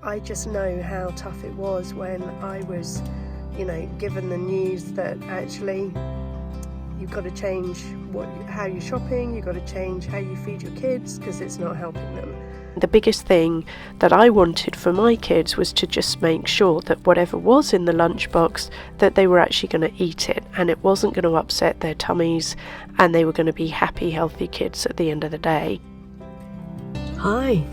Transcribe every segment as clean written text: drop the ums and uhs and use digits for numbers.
I just know how tough it was when I was, given the news that actually you've got to change how you're shopping, you've got to change how you feed your kids because it's not helping them. The biggest thing that I wanted for my kids was to just make sure that whatever was in the lunchbox, that they were actually going to eat it and it wasn't going to upset their tummies and they were going to be happy, healthy kids at the end of the day. Hi,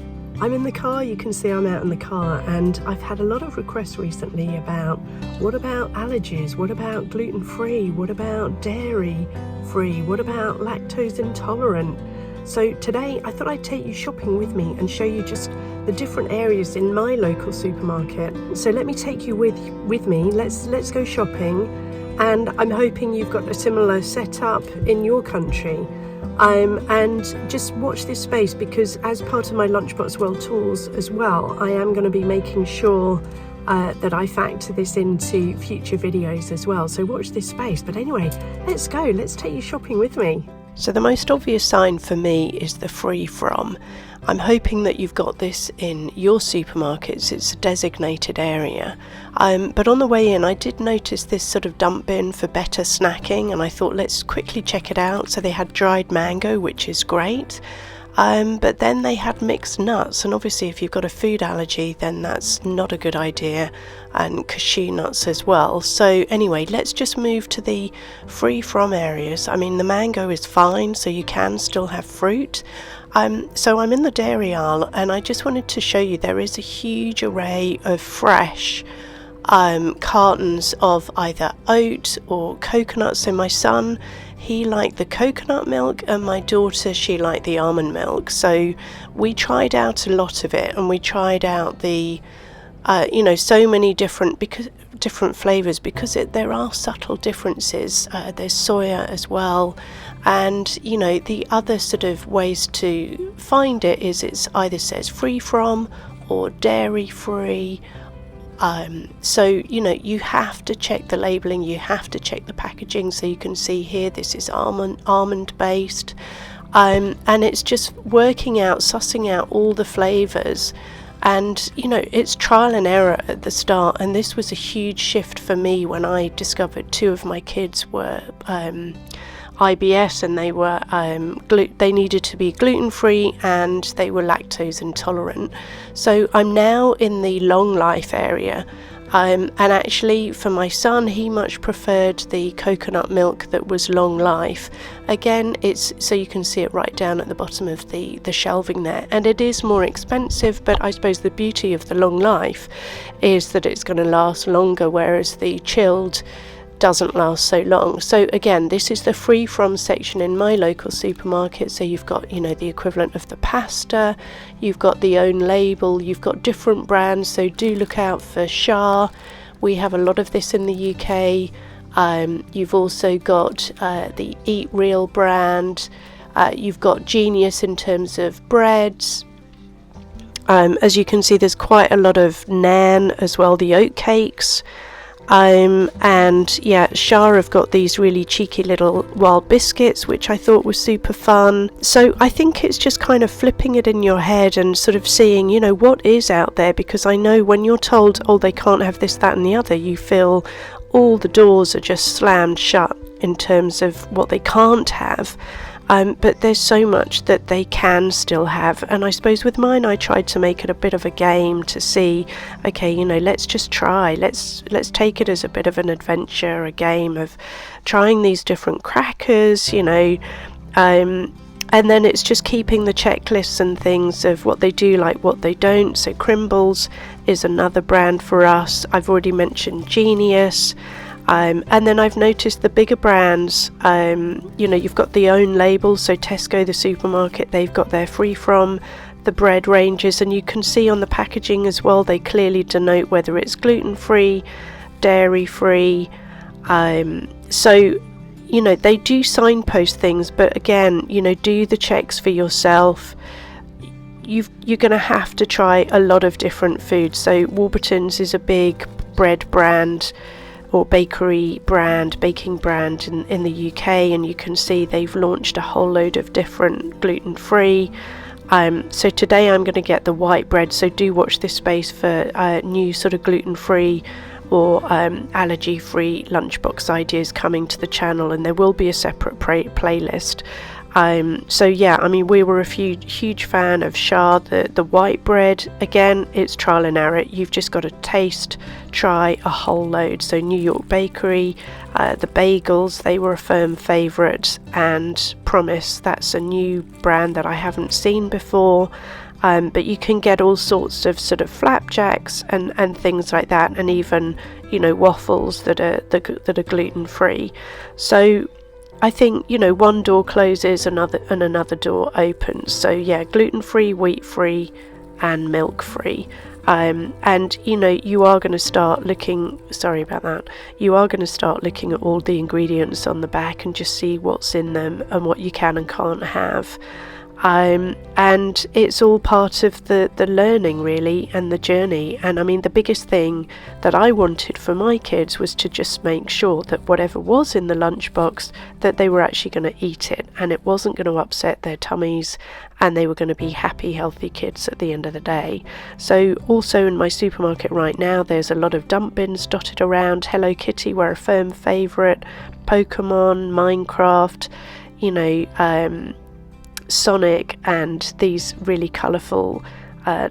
I'm in the car. You can see I'm out in the car, and I've had a lot of requests recently about what about allergies, what about gluten-free, what about dairy-free, what about lactose intolerant. So today I thought I'd take you shopping with me and show you just the different areas in my local supermarket. So let me take you with me. Let's go shopping, and I'm hoping you've got a similar setup in your country. And just watch this space, because as part of my Lunchbox World tours as well, I am going to be making sure that I factor this into future videos as well. So watch this space. But anyway, let's go. Let's take you shopping with me. So the most obvious sign for me is the free from. I'm hoping that you've got this in your supermarkets. It's a designated area. But on the way in, I did notice this sort of dump bin for better snacking, and I thought let's quickly check it out. So they had dried mango, which is great. But then they had mixed nuts, and obviously if you've got a food allergy, then that's not a good idea, and cashew nuts as well. So anyway, let's just move to the free from areas. I mean, the mango is fine, so you can still have fruit. So I'm in the dairy aisle, and I just wanted to show you there is a huge array of fresh cartons of either oat or coconut. So my son, he liked the coconut milk, and my daughter, she liked the almond milk. So we tried out a lot of it, and we tried out the so many different flavors, because there are subtle differences. There's soya as well, and the other sort of ways to find it is it's either says free from or dairy free. So you have to check the labeling, you have to check the packaging. So you can see here this is almond based, and it's just working out, sussing out all the flavors. And it's trial and error at the start, and this was a huge shift for me when I discovered two of my kids were IBS, and they were they needed to be gluten-free and they were lactose intolerant. So I'm now in the long life area, and actually for my son, he much preferred the coconut milk that was long life. Again, it's so you can see it right down at the bottom of the shelving there, and it is more expensive, but I suppose the beauty of the long life is that it's going to last longer, whereas the chilled doesn't last so long. So again, this is the free from section in my local supermarket. So you've got the equivalent of the pasta, you've got the own label, you've got different brands, so do look out for Shah. We have a lot of this in the UK. You've also got the Eat Real brand. You've got Genius in terms of breads. As you can see, there's quite a lot of naan as well, the oat cakes. And yeah, Shah have got these really cheeky little wild biscuits, which I thought was super fun. So I think it's just kind of flipping it in your head and sort of seeing, what is out there, because I know when you're told, oh, they can't have this, that and the other, you feel all the doors are just slammed shut in terms of what they can't have. But there's so much that they can still have, and I suppose with mine I tried to make it a bit of a game to see, okay, let's just try, let's take it as a bit of an adventure, a game of trying these different crackers, and then it's just keeping the checklists and things of what they do like, what they don't. So Crimbles is another brand for us. I've already mentioned Genius. And then I've noticed the bigger brands, you've got the own labels. So Tesco, the supermarket, they've got their free from, the bread ranges, and you can see on the packaging as well, they clearly denote whether it's gluten-free, dairy-free. So they do signpost things, but again, do the checks for yourself. You're going to have to try a lot of different foods. So Warburton's is a big bread brand, or baking brand in the UK, and you can see they've launched a whole load of different gluten-free. So today I'm going to get the white bread, so do watch this space for new sort of gluten-free or allergy-free lunchbox ideas coming to the channel, and there will be a separate playlist. So yeah, I mean, we were a huge fan of Shah, the white bread. Again, it's trial and error. You've just got to taste, try a whole load. So New York Bakery, the bagels, they were a firm favourite, and Promise, that's a new brand that I haven't seen before. But you can get all sorts of sort of flapjacks and things like that, and even, you know, waffles that are gluten free. So I think, you know, one door closes and another door opens. So yeah, gluten-free, wheat-free and milk-free. And you know, you are going to start looking, sorry about that, you are going to start looking at all the ingredients on the back and just see what's in them and what you can and can't have. And it's all part of the learning, really, and the journey. And I mean, the biggest thing that I wanted for my kids was to just make sure that whatever was in the lunchbox, that they were actually going to eat it, and it wasn't going to upset their tummies, and they were going to be happy, healthy kids at the end of the day. So also in my supermarket right now, there's a lot of dump bins dotted around. Hello Kitty were a firm favourite, Pokemon, Minecraft, you know, Sonic, and these really colourful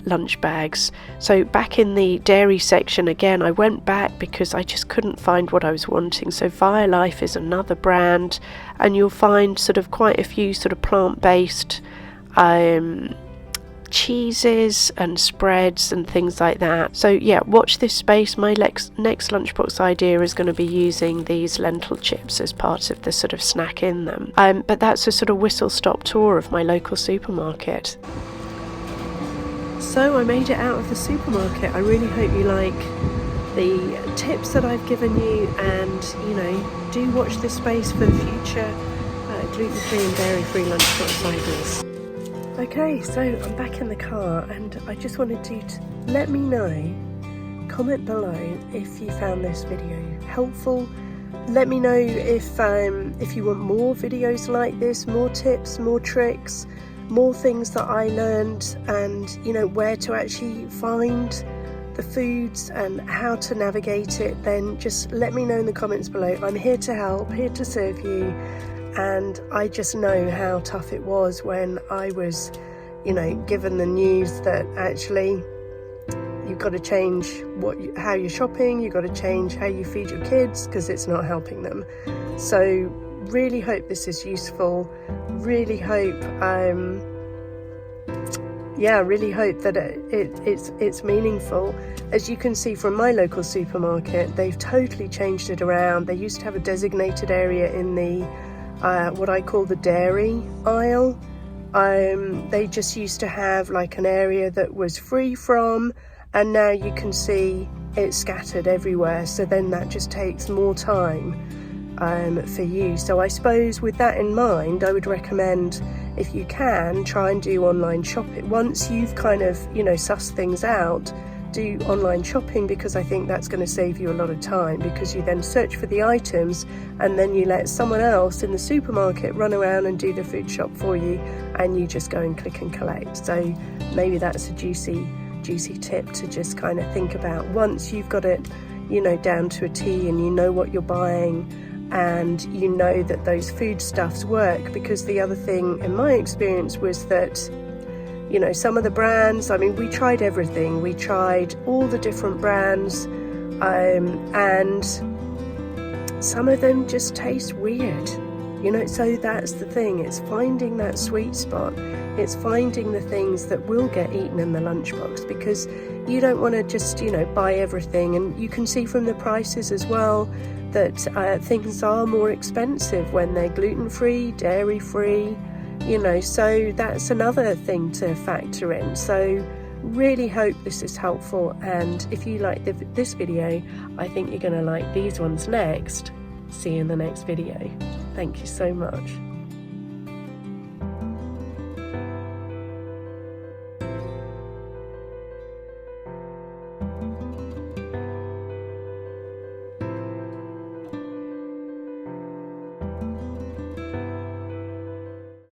lunch bags. So back in the dairy section again, I went back because I just couldn't find what I was wanting. So Violife is another brand, and you'll find sort of quite a few sort of plant-based cheeses and spreads and things like that. So yeah, watch this space. My next lunchbox idea is going to be using these lentil chips as part of the sort of snack in them. But that's a sort of whistle-stop tour of my local supermarket. So I made it out of the supermarket. I really hope you like the tips that I've given you, and you know, do watch this space for future gluten-free and dairy-free lunchbox ideas. Okay, so I'm back in the car, and I just wanted you to let me know, comment below if you found this video helpful. Let me know if you want more videos like this, more tips, more tricks, more things that I learned, and you know, where to actually find the foods and how to navigate it. Then just let me know in the comments below. I'm here to help, here to serve you. And I just know how tough it was when I was, you know, given the news that actually you've got to change how you're shopping, you've got to change how you feed your kids because it's not helping them. So really hope this is useful. Really hope, really hope that it's meaningful. As you can see from my local supermarket, they've totally changed it around. They used to have a designated area in the what I call the dairy aisle. They just used to have like an area that was free from, and now you can see it's scattered everywhere. So then that just takes more time for you. So I suppose with that in mind, I would recommend, if you can, try and do online shopping. Once you've kind of, you know, sussed things out, do online shopping, because I think that's going to save you a lot of time, because you then search for the items and then you let someone else in the supermarket run around and do the food shop for you, and you just go and click and collect. So maybe that's a juicy tip to just kind of think about. Once you've got it, you know, down to a T, and you know what you're buying, and you know that those foodstuffs work. Because the other thing in my experience was that, you know, some of the brands, I mean, we tried everything. We tried all the different brands, and some of them just taste weird, you know. So that's the thing. It's finding that sweet spot. It's finding the things that will get eaten in the lunchbox, because you don't want to just, you know, buy everything. And you can see from the prices as well that things are more expensive when they're gluten-free, dairy-free, you know, so that's another thing to factor in. So really hope this is helpful, and if you like this video, I think you're going to like these ones next. See you in the next video. Thank you so much.